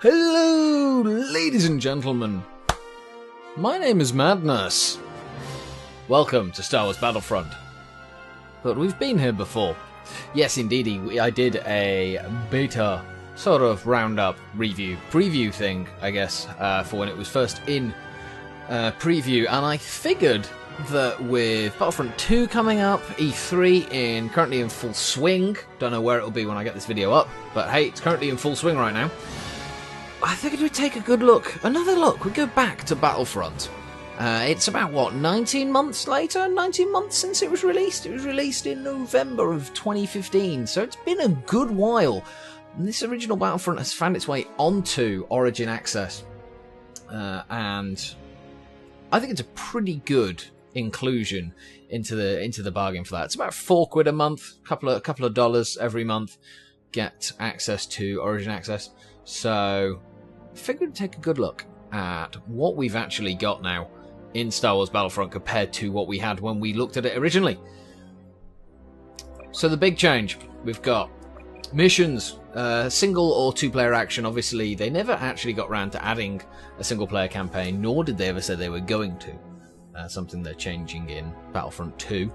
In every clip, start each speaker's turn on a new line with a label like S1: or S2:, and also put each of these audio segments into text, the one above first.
S1: Hello, ladies and gentlemen. My name is Madness. Welcome to Star Wars Battlefront. But we've been here before. Yes, indeed, I did a beta sort of roundup preview thing, I guess, for when it was first in preview, and I figured that with Battlefront 2 coming up, E3 currently in full swing, don't know where it'll be when I get this video up, but hey, it's currently in full swing right now. I figured we'd take a good look, another look. We'd go back to Battlefront. It's about, what, 19 months later? 19 months since it was released? It was released in November of 2015, so it's been a good while. And this original Battlefront has found its way onto Origin Access. And I think it's a pretty good inclusion into the bargain for that. It's about £4 a month, a couple of dollars every month, get access to Origin Access. So I figured we'd take a good look at what we've actually got now in Star Wars Battlefront compared to what we had when we looked at it originally. So the big change, we've got missions, single or two-player action. Obviously, they never actually got around to adding a single-player campaign, nor did they ever say they were going to. Something they're changing in Battlefront 2.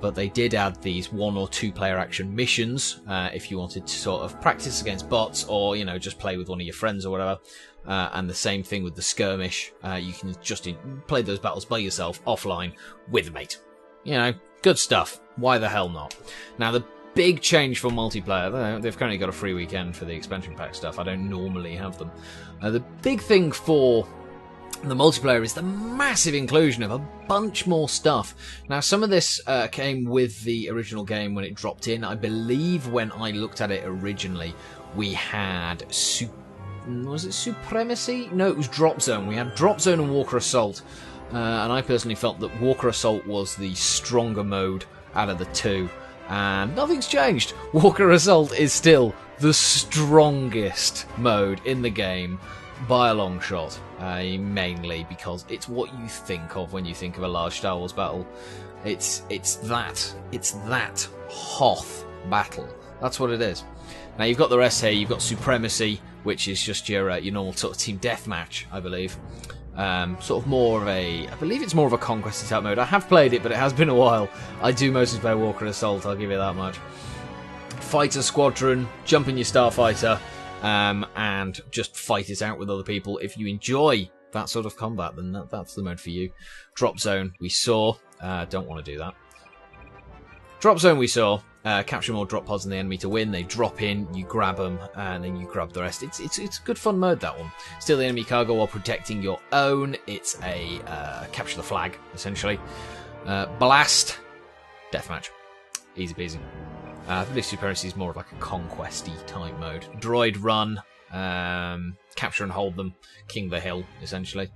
S1: But they did add these one or two player action missions if you wanted to sort of practice against bots or, you know, just play with one of your friends or whatever. And the same thing with the skirmish. You can just play those battles by yourself offline with a mate. You know, good stuff. Why the hell not? Now, the big change for multiplayer, they've currently got a free weekend for the expansion pack stuff. I don't normally have them. The big thing for the multiplayer is the massive inclusion of a bunch more stuff. Now, some of this came with the original game when it dropped in. I believe when I looked at it originally, we had was it Supremacy? No, it was Drop Zone. We had Drop Zone and Walker Assault, and I personally felt that Walker Assault was the stronger mode out of the two, and nothing's changed. Walker Assault is still the strongest mode in the game by a long shot, mainly because it's what you think of when you think of a large Star Wars battle. It's that Hoth battle. That's what it is. Now you've got the rest here. You've got Supremacy, which is just your normal sort of team deathmatch, I believe. Sort of more of I believe it's more of a conquest type mode. I have played it, but it has been a while. I do mostly play Walker Assault, I'll give you that much. Fighter Squadron, jump in your Starfighter, and just fight it out with other people. If you enjoy that sort of combat, then that's the mode for you. Drop Zone, we saw. Don't want to do that. Drop Zone, we saw. Capture more drop pods than the enemy to win. They drop in, you grab them, and then you grab the rest. It's a good fun mode, that one. Steal the enemy cargo while protecting your own. It's a capture the flag, essentially. Blast. Deathmatch. Easy peasy. I believe Supremacy is more of like a conquesty type mode. Droid Run, capture and hold them, king the hill, essentially.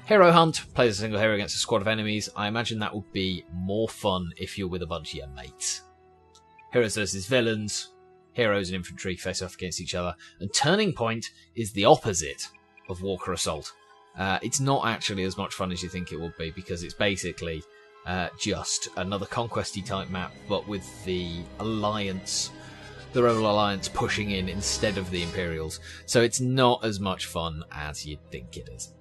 S1: Hero Hunt, plays a single hero against a squad of enemies. I imagine that would be more fun if you're with a bunch of your mates. Heroes versus villains, heroes and infantry face off against each other. And Turning Point is the opposite of Walker Assault. It's not actually as much fun as you think it will be, because it's basically just another conquesty type map, but with the Alliance, the Rebel Alliance pushing in instead of the Imperials. So it's not as much fun as you'd think it is.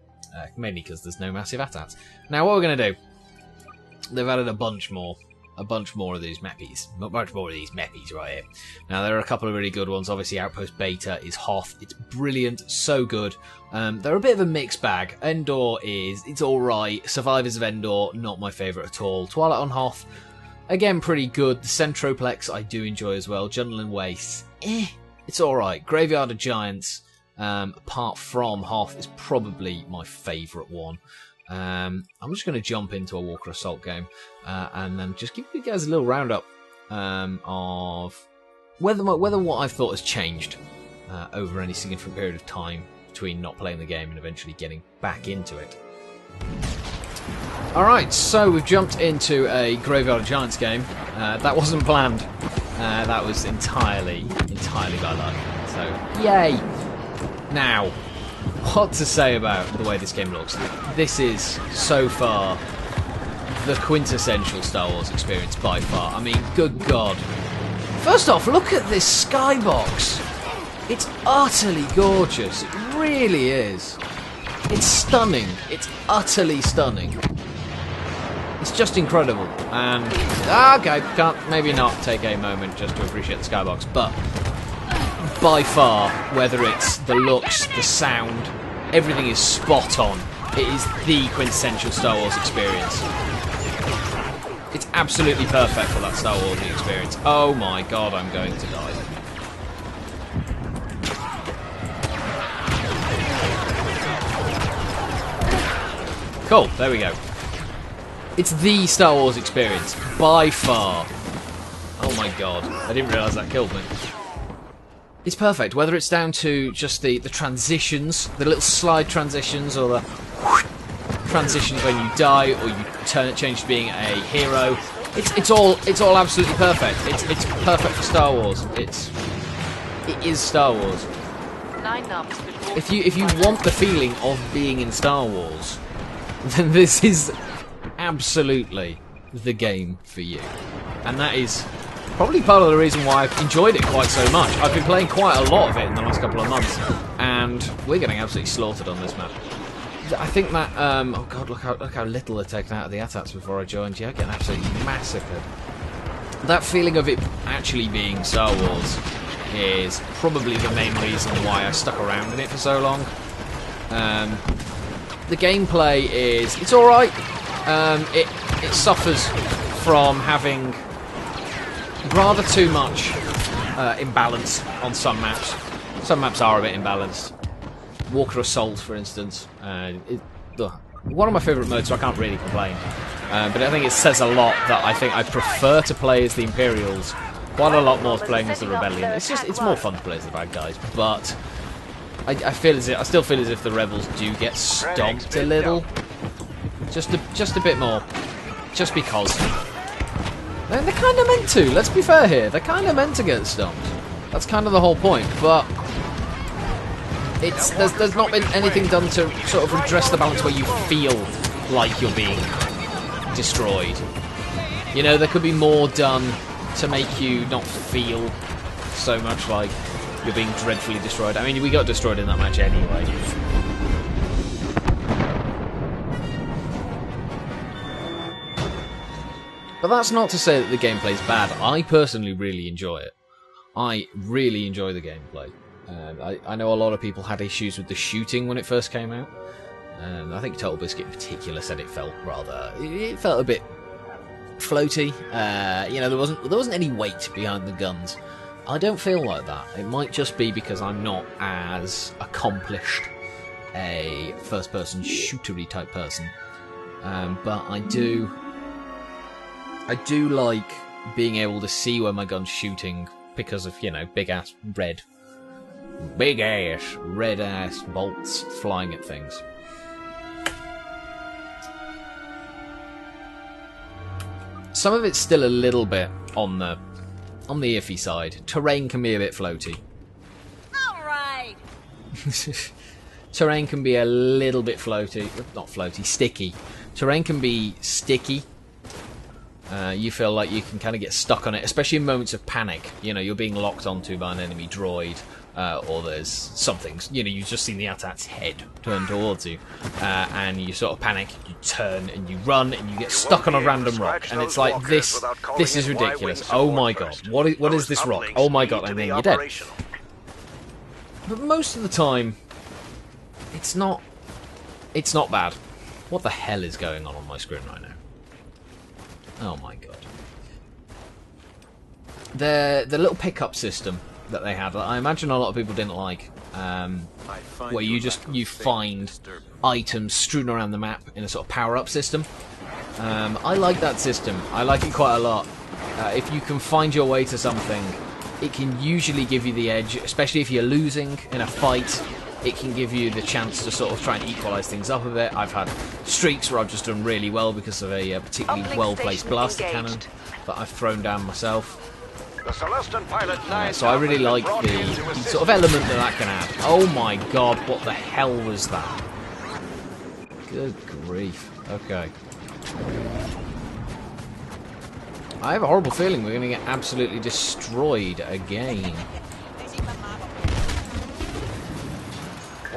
S1: Mainly because there's no massive AT-ATs. Now what we're going to do, they've added a bunch more of these mappies. Much more of these mappies right here. Now there are a couple of really good ones. Obviously Outpost Beta is Hoth. It's brilliant, so good. They're a bit of a mixed bag. Endor it's alright. Survivors of Endor, not my favourite at all. Twilight on Hoth, again pretty good. The Centroplex I do enjoy as well. Jundland Waste, it's alright. Graveyard of Giants, apart from Hoth, is probably my favourite one. I'm just going to jump into a Walker Assault game and then just give you guys a little roundup of whether what I've thought has changed over any significant period of time between not playing the game and eventually getting back into it. Alright, so we've jumped into a Graveyard of Giants game. That wasn't planned. That was entirely by luck. So, yay! Now, what to say about the way this game looks? This is, so far, the quintessential Star Wars experience by far. I mean, good God. First off, look at this skybox. It's utterly gorgeous. It really is. It's stunning. It's utterly stunning. It's just incredible. And okay, can't maybe not take a moment just to appreciate the skybox, but by far, whether it's the looks, the sound, everything is spot on. It is the quintessential Star Wars experience. It's absolutely perfect for that Star Wars experience. Oh my god, I'm going to die. Cool, there we go. It's the Star Wars experience, by far. Oh my god, I didn't realise that killed me. It's perfect, whether it's down to just the transitions, the little slide transitions, or the transitions when you die, or you change to being a hero. It's all absolutely perfect. It's perfect for Star Wars. It is Star Wars. If you want the feeling of being in Star Wars, then this is absolutely the game for you. And that is probably part of the reason why I've enjoyed it quite so much. I've been playing quite a lot of it in the last couple of months, and we're getting absolutely slaughtered on this map. I think that, oh god, look how little they're taken out of the AT-ATs before I joined. Yeah, getting absolutely massacred. That feeling of it actually being Star Wars is probably the main reason why I stuck around in it for so long. The gameplay it's alright. It suffers from having rather too much imbalance on some maps. Some maps are a bit imbalanced. Walker Assault, for instance. One of my favourite modes, so I can't really complain. But I think it says a lot that I think I prefer to play as the Imperials quite a lot more as playing as the Rebellion. It's more fun to play as the bad guys, but I still feel as if the Rebels do get stomped a little. Just a bit more. Just because. They're kind of meant to, let's be fair here. They're kind of meant to get stomped. That's kind of the whole point, but there's not been anything done to sort of redress the balance where you feel like you're being destroyed. You know, there could be more done to make you not feel so much like you're being dreadfully destroyed. I mean, we got destroyed in that match anyway. But that's not to say that the gameplay's bad. I personally really enjoy it. I really enjoy the gameplay. I know a lot of people had issues with the shooting when it first came out. I think Total Biscuit in particular said it felt a bit floaty. You know, there wasn't any weight behind the guns. I don't feel like that. It might just be because I'm not as accomplished a first-person shootery type person. But I do like being able to see where my gun's shooting because of, you know, big ass red bolts flying at things. Some of it's still a little bit on the iffy side. Terrain can be a bit floaty.
S2: All right.
S1: Terrain can be a little bit floaty, not floaty, sticky. Terrain can be sticky. You feel like you can kind of get stuck on it, especially in moments of panic. You know, you're being locked onto by an enemy droid, or there's something. You know, you've just seen the AT-AT's head turn towards you, and you sort of panic. You turn and you run, and you get stuck on a random rock, and it's like this is ridiculous. Oh my god, what is this rock? Oh my god, and then you're dead. But most of the time, it's not bad. What the hell is going on my screen right now? Oh my god. The little pickup system that they had, I imagine a lot of people didn't like, where you find items strewn around the map in a sort of power-up system. I like that system. I like it quite a lot. If you can find your way to something, it can usually give you the edge, especially if you're losing in a fight. It can give you the chance to sort of try and equalise things up a bit. I've had streaks where I've just done really well because of a particularly well-placed blaster cannon that I've thrown down myself. So I really like the sort of element that can add. Oh my god, what the hell was that? Good grief. Okay. I have a horrible feeling we're going to get absolutely destroyed again.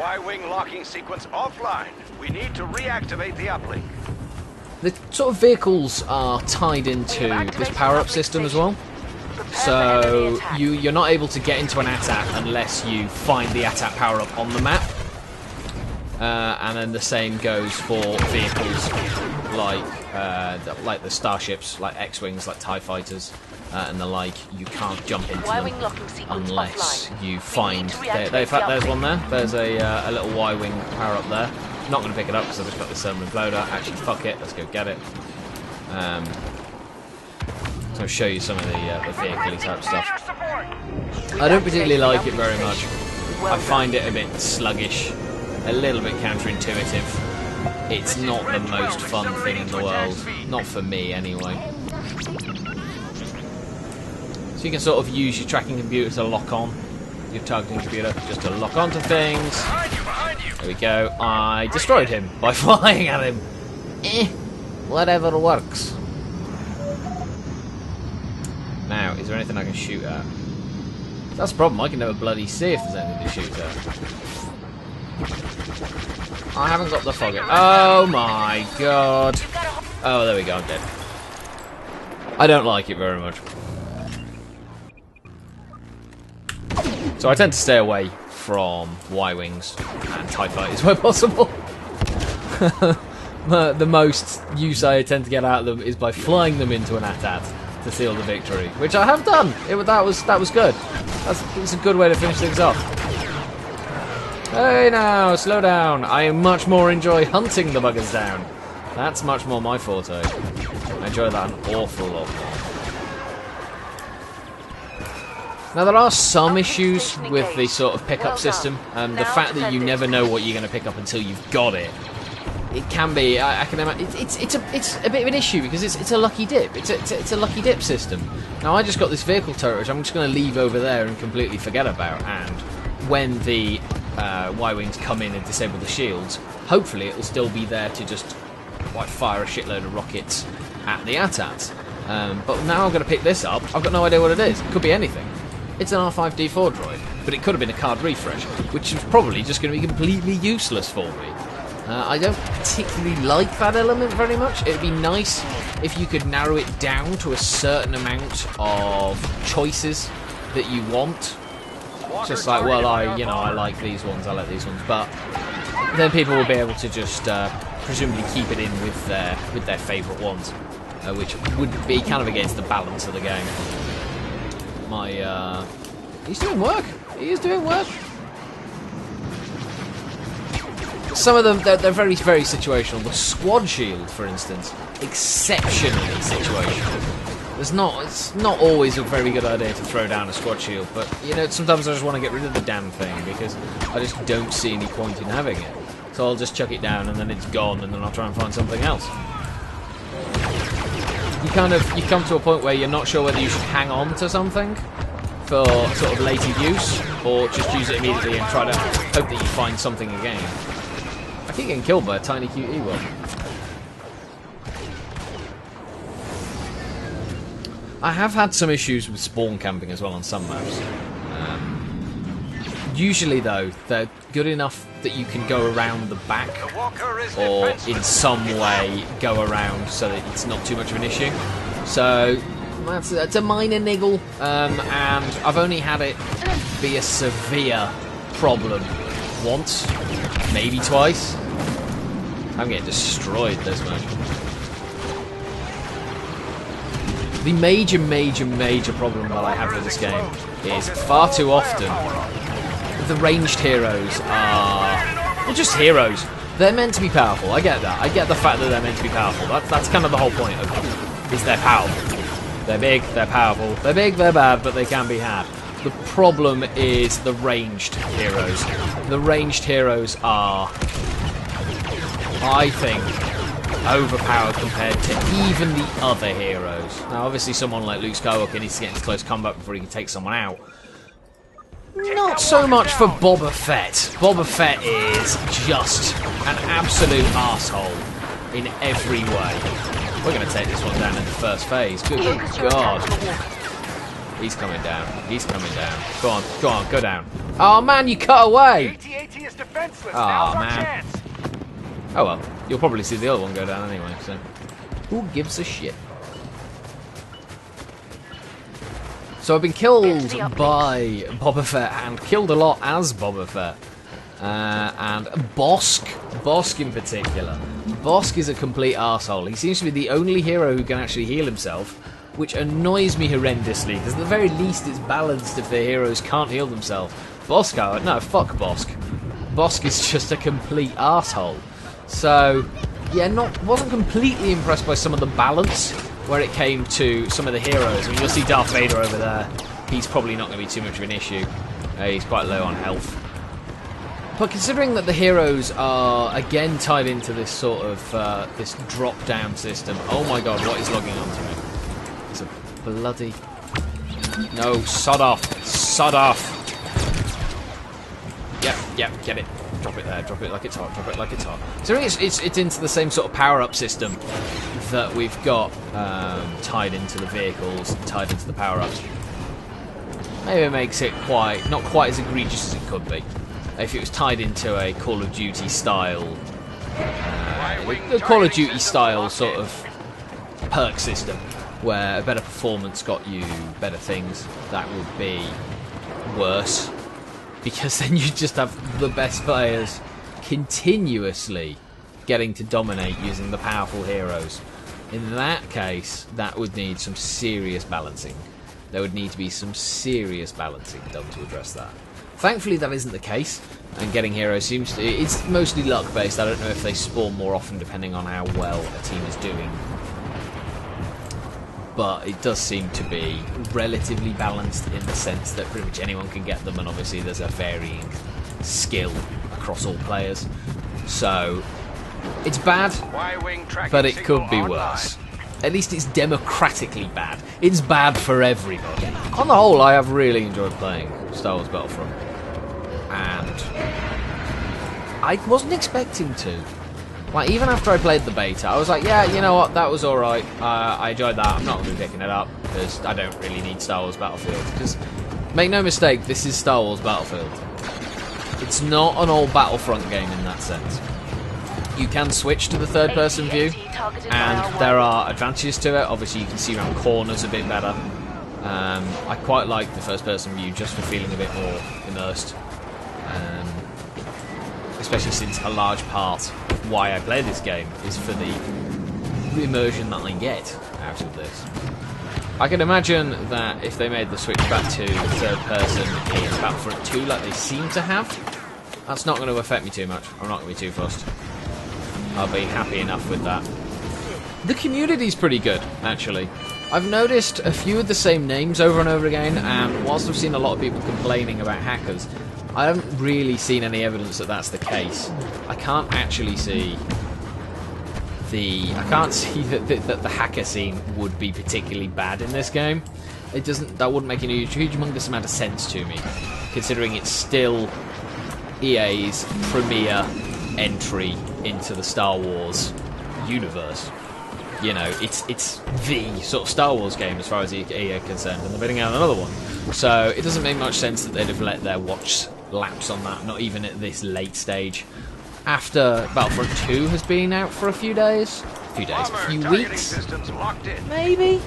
S3: Y-wing locking sequence offline. We need to reactivate the uplink.
S1: The sort of vehicles are tied into this power-up system as well. So you're not able to get into an AT-AT unless you find the AT-AT power-up on the map. And then the same goes for vehicles like the starships, like X-wings, like TIE fighters, and the like. You can't jump into them unless you find. In fact, there's one there. There's a little Y-wing power-up there. Not going to pick it up because I've just got this thermal imploder. Actually, fuck it. Let's go get it. So I'll show you some of the vehicle type stuff. I don't particularly like it very much. I find it a bit sluggish, a little bit counterintuitive. It's not the most fun thing in the world. Not for me, anyway. So you can sort of use your tracking computer to lock on. Your targeting computer just to lock onto things. There we go. I destroyed him by flying at him. Whatever works. Now, is there anything I can shoot at? That's the problem. I can never bloody see if there's anything to shoot at. I haven't got the fog. Oh my god. Oh, there we go. I'm dead. I don't like it very much. So I tend to stay away from Y-wings and TIE fighters where possible. The most use I tend to get out of them is by flying them into an AT-AT to seal the victory, which I have done. That was good. It's a good way to finish things off. Hey now, slow down. I much more enjoy hunting the buggers down. That's much more my forte. I enjoy that an awful lot more. Now there are some issues with the sort of pickup system. The fact that you never know what you're going to pick up until you've got it. It can be. I can imagine. It's a bit of an issue because it's a lucky dip. It's a lucky dip system. Now I just got this vehicle turret which I'm just going to leave over there and completely forget about. And when the Y-wings come in and disable the shields, hopefully it will still be there to just fire a shitload of rockets at the AT-ATs. But now I'm going to pick this up. I've got no idea what it is. It could be anything. It's an R5-D4 droid, but it could have been a card refresh, which is probably just going to be completely useless for me. I don't particularly like that element very much. It'd be nice if you could narrow it down to a certain amount of choices that you want. Just like, well, I like these ones, I like these ones, but then people will be able to just presumably keep it in with their favourite ones, which would be kind of against the balance of the game. He's doing work. He is doing work. Some of them, they're very, very situational. The squad shield, for instance, exceptionally situational. It's not always a very good idea to throw down a squad shield, but sometimes I just want to get rid of the damn thing because I just don't see any point in having it. So I'll just chuck it down and then it's gone, and then I'll try and find something else. You come to a point where you're not sure whether you should hang on to something for sort of later use, or just use it immediately and try to hope that you find something again. I keep getting killed by a tiny cute Ewok. I have had some issues with spawn camping as well on some maps. Usually though, they're good enough that you can go around the back or in some way go around so that it's not too much of an issue. So that's a minor niggle, and I've only had it be a severe problem once, maybe twice. I'm getting destroyed this much. The major problem that I have with this game is far too often the ranged heroes are, well, just heroes. They're meant to be powerful. I get that. I get the fact that they're meant to be powerful. That's kind of the whole point of them, is they're powerful. They're big, they're powerful. They're big, they're bad, but they can be had. The problem is the ranged heroes. The ranged heroes are, I think, overpowered compared to even the other heroes. Now, obviously, someone like Luke Skywalker needs to get into close combat before he can take someone out. Not so much for Boba Fett. Boba Fett is just an absolute arsehole in every way. We're going to take this one down in the first phase. Good God. He's coming down. He's coming down. Go on, go down. Oh man, you cut away!
S3: is defenseless.
S1: Aw,
S3: Now's our
S1: man.
S3: chance.
S1: Oh well, you'll probably see the other one go down anyway, so who gives a shit? So I've been killed by Boba Fett and killed a lot as Boba Fett. And Bosk in particular. Bosk is a complete arsehole. He seems to be the only hero who can actually heal himself, which annoys me horrendously, because at the very least it's balanced if the heroes can't heal themselves. Bosk, no, fuck Bosk. Bosk is just a complete arsehole. So, yeah, wasn't completely impressed by some of the balance where it came to some of the heroes. I mean, you'll see Darth Vader over there. He's probably not going to be too much of an issue. He's quite low on health. But considering that the heroes are, again, tied into this sort of, this drop-down system... Oh my god, what is logging onto me? It's a bloody... No, sod off. Sod off. Yep, get it. Drop it there, drop it like it's hot, drop it like it's hot. So it's into the same sort of power-up system that we've got tied into the vehicles, tied into the power-ups. Maybe it makes it not quite as egregious as it could be. If it was tied into a Call of Duty style, sort of perk system, where a better performance got you better things, that would be worse. Because then you just have the best players continuously getting to dominate using the powerful heroes. In that case, that would need some serious balancing. There would need to be some serious balancing done to address that. Thankfully, that isn't the case, and getting heroes seems to... It's mostly luck-based. I don't know if they spawn more often depending on how well a team is doing. But it does seem to be relatively balanced in the sense that pretty much anyone can get them, and obviously there's a varying skill across all players. So, it's bad, but it could be worse. At least it's democratically bad. It's bad for everybody. On the whole, I have really enjoyed playing Star Wars Battlefront. And I wasn't expecting to. Like, even after I played the beta, I was like, yeah, you know what, that was alright. I enjoyed that. I'm not going to be picking it up, because I don't really need Star Wars Battlefield. Because, make no mistake, this is Star Wars Battlefield. It's not an old Battlefront game in that sense. You can switch to the third-person view, and there are advantages to it. Obviously, you can see around corners a bit better. I quite like the first-person view just for feeling a bit more immersed. Especially since a large part of why I play this game is for the immersion that I get out of this. I can imagine that if they made the switch back to third person in Battlefront 2 like they seem to have, that's not going to affect me too much. I'm not going to be too fussed. I'll be happy enough with that. The community's pretty good, actually. I've noticed a few of the same names over and over again, and whilst I've seen a lot of people complaining about hackers, I haven't really seen any evidence that that's the case. I can't actually see that the hacker scene would be particularly bad in this game. That wouldn't make any humongous amount of sense to me, considering it's still EA's premier entry into the Star Wars universe. You know, it's the sort of Star Wars game as far as EA are concerned, and they're putting out another one. So it doesn't make much sense that they'd have let their watch lapse on that, not even at this late stage. After Battlefront 2 has been out for a few days, a few weeks, maybe.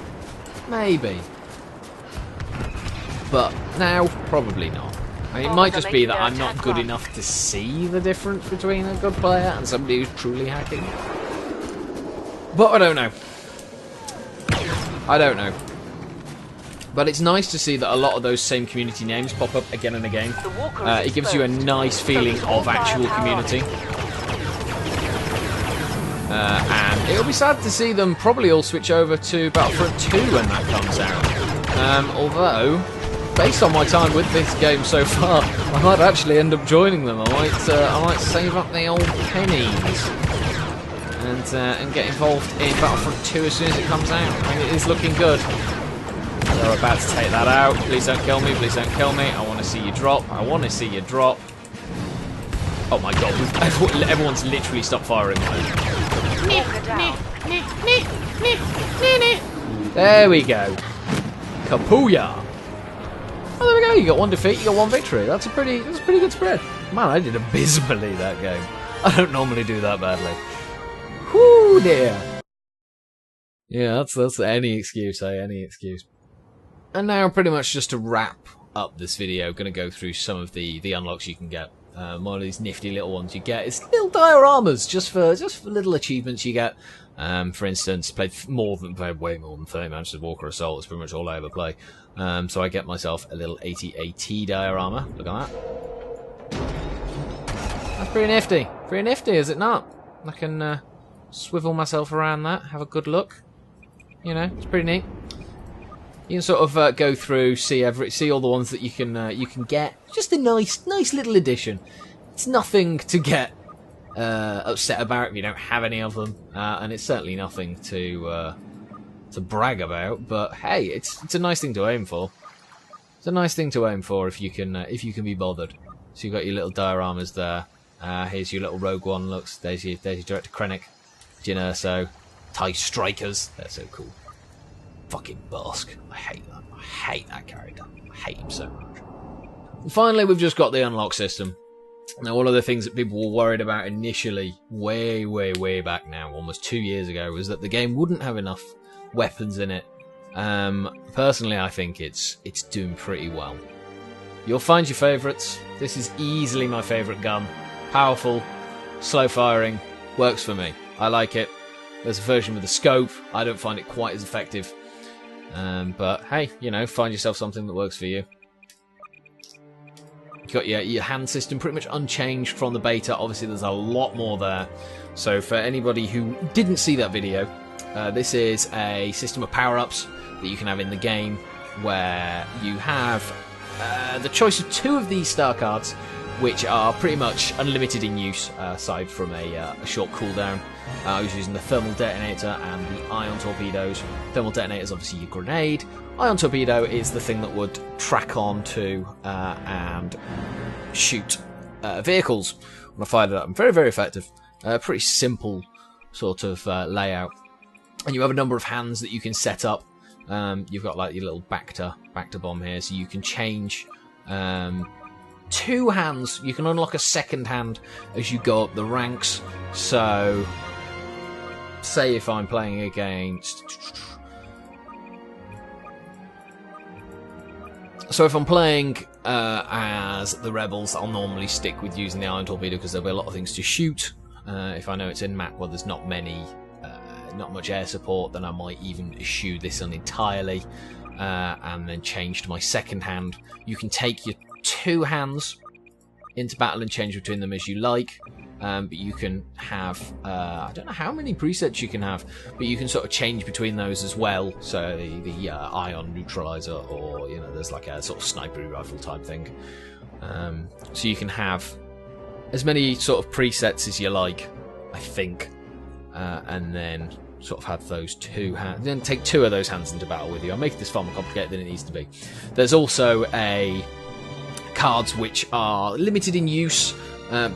S1: But now, probably not. I mean, it might just be that I'm not good enough to see the difference between a good player and somebody who's truly hacking. But I don't know. But it's nice to see that a lot of those same community names pop up again and again. It gives you a nice feeling of actual community. And it'll be sad to see them probably all switch over to Battlefront 2 when that comes out. Although, based on my time with this game so far, I might actually end up joining them. I might save up the old pennies and get involved in Battlefront 2 as soon as it comes out. I mean, it is looking good. They're about to take that out. Please don't kill me. Please don't kill me. I want to see you drop. Oh my god, everyone's literally stopped firing. There we go. Kapooyah. Oh, there we go. You got one defeat, you got one victory. That's a pretty good spread. Man, I did abysmally that game. I don't normally do that badly. Whoo dear. Yeah, that's any excuse, any excuse. And now, pretty much just to wrap up this video, going to go through some of the unlocks you can get. One of these nifty little ones you get is little dioramas, just for little achievements you get. For instance, played way more than 30 Manchester Walker Assault. It's pretty much all I ever play. So I get myself a little 80AT diorama. Look at that. That's pretty nifty. Pretty nifty, is it not? I can swivel myself around that, have a good look. You know, it's pretty neat. You can sort of go through, see all the ones that you can get. Just a nice little addition. It's nothing to get upset about if you don't have any of them, and it's certainly nothing to brag about. But hey, it's a nice thing to aim for. It's a nice thing to aim for if you can be bothered. So you've got your little dioramas there. Here's your little Rogue One. Looks, there's your Director Krennic, Jyn Erso, TIE Strikers. They're so cool. Fucking Bossk. I hate that. I hate that character. I hate him so much. And finally, we've just got the unlock system. Now, one of the things that people were worried about initially, way back now, almost 2 years ago, was that the game wouldn't have enough weapons in it. Personally, I think it's doing pretty well. You'll find your favourites. This is easily my favourite gun. Powerful, slow firing, works for me. I like it. There's a version with a scope. I don't find it quite as effective. But hey, you know, find yourself something that works for you. You've got your hand system pretty much unchanged from the beta. Obviously, there's a lot more there. So for anybody who didn't see that video, this is a system of power-ups that you can have in the game, where you have the choice of 2 of these star cards, which are pretty much unlimited in use, aside from a short cooldown. I was using the thermal detonator and the ion torpedoes. Thermal detonator is obviously your grenade. Ion torpedo is the thing that would track on to and shoot vehicles when I fired it up. Very effective. Pretty simple sort of layout. And you have a number of hands that you can set up. You've got like your little Bacta bomb here, so you can change 2 hands. You can unlock a second hand as you go up the ranks. So, say if I'm playing against... So if I'm playing as the Rebels, I'll normally stick with using the ion torpedo because there'll be a lot of things to shoot. If I know it's in map where there's not much air support, then I might even eschew this one entirely, and then change to my second hand. You can take your 2 hands into battle and change between them as you like, but you can have I don't know how many presets you can have, but you can sort of change between those as well. So the ion neutralizer, or you know, there's like a sort of sniper rifle type thing. So you can have as many sort of presets as you like, I think, and then sort of have those 2 hands. Then take 2 of those hands into battle with you. I'm making this far more complicated than it needs to be. There's also cards which are limited in use,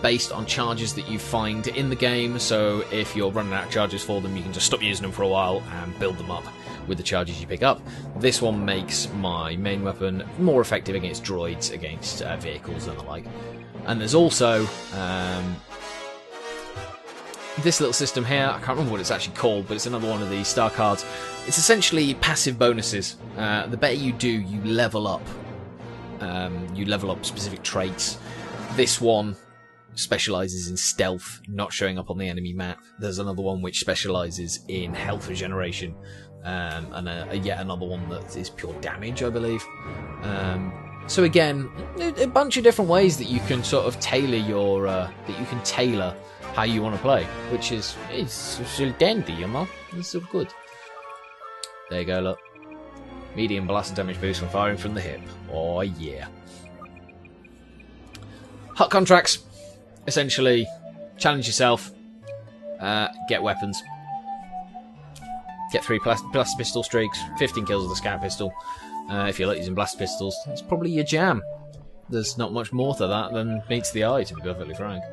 S1: based on charges that you find in the game. So if you're running out of charges for them, you can just stop using them for a while and build them up with the charges you pick up. This one makes my main weapon more effective against droids, against vehicles and the like. And there's also this little system here. I can't remember what it's actually called, but it's another one of these star cards. It's essentially passive bonuses. The better you do, you level up. You level up specific traits. This one specialises in stealth, not showing up on the enemy map. There's another one which specialises in health regeneration, and yet another one that is pure damage, I believe. So again, a bunch of different ways that you can sort of tailor your how you want to play, which is still dandy, you know. It's so good. There you go, look. Medium blast damage boost when firing from the hip. Oh yeah. Hut contracts. Essentially, challenge yourself. Get weapons. Get 3 blaster pistol streaks. 15 kills with a scout pistol. If you like using blaster pistols, it's probably your jam. There's not much more to that than meets the eye, to be perfectly frank.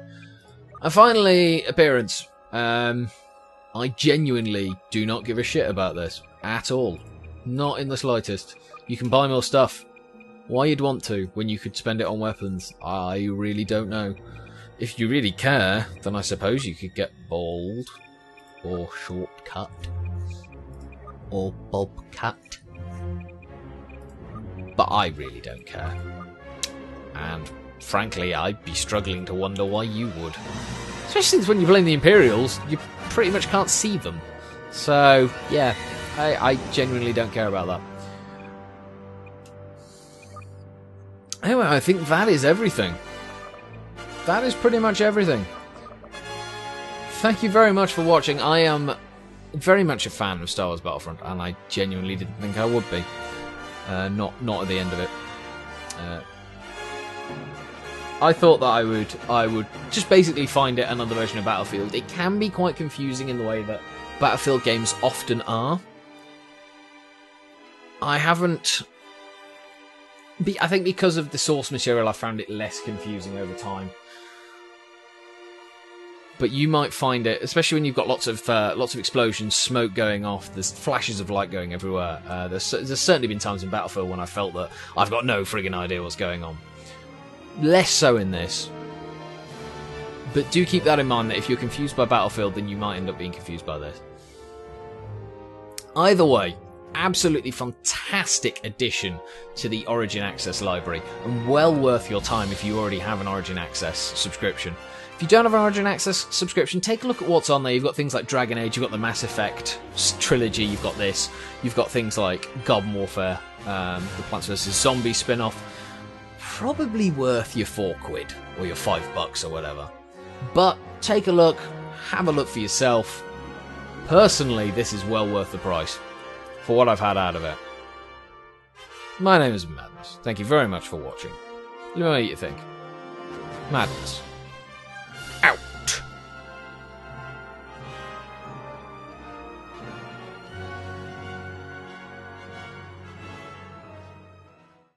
S1: And finally, appearance. I genuinely do not give a shit about this at all. Not in the slightest. You can buy more stuff. Why you'd want to when you could spend it on weapons, I really don't know. If you really care, then I suppose you could get bald, or shortcut, or bob cut. But I really don't care. And frankly, I'd be struggling to wonder why you would. Especially since when you're playing the Imperials, you pretty much can't see them. So, yeah, I genuinely don't care about that. Anyway, I think that is everything. That is pretty much everything. Thank you very much for watching. I am very much a fan of Star Wars Battlefront, and I genuinely didn't think I would be. Not at the end of it. I thought that I would just basically find it another version of Battlefield. It can be quite confusing in the way that Battlefield games often are. I think because of the source material, I found it less confusing over time. But you might find it, especially when you've got lots of explosions, smoke going off, there's flashes of light going everywhere. There's certainly been times in Battlefield when I felt that I've got no friggin' idea what's going on. Less so in this. But do keep that in mind, that if you're confused by Battlefield, then you might end up being confused by this. Either way, absolutely fantastic addition to the Origin Access library, and well worth your time if you already have an Origin Access subscription. If you don't have an Origin Access subscription, take a look at what's on there. You've got things like Dragon Age, you've got the Mass Effect trilogy, you've got this, you've got things like Garden Warfare, the Plants vs. Zombies spin-off. Probably worth your £4 or your $5 or whatever. But take a look, have a look for yourself. Personally, this is well worth the price for what I've had out of it. My name is Madness. Thank you very much for watching. Let me know what you think. Madness.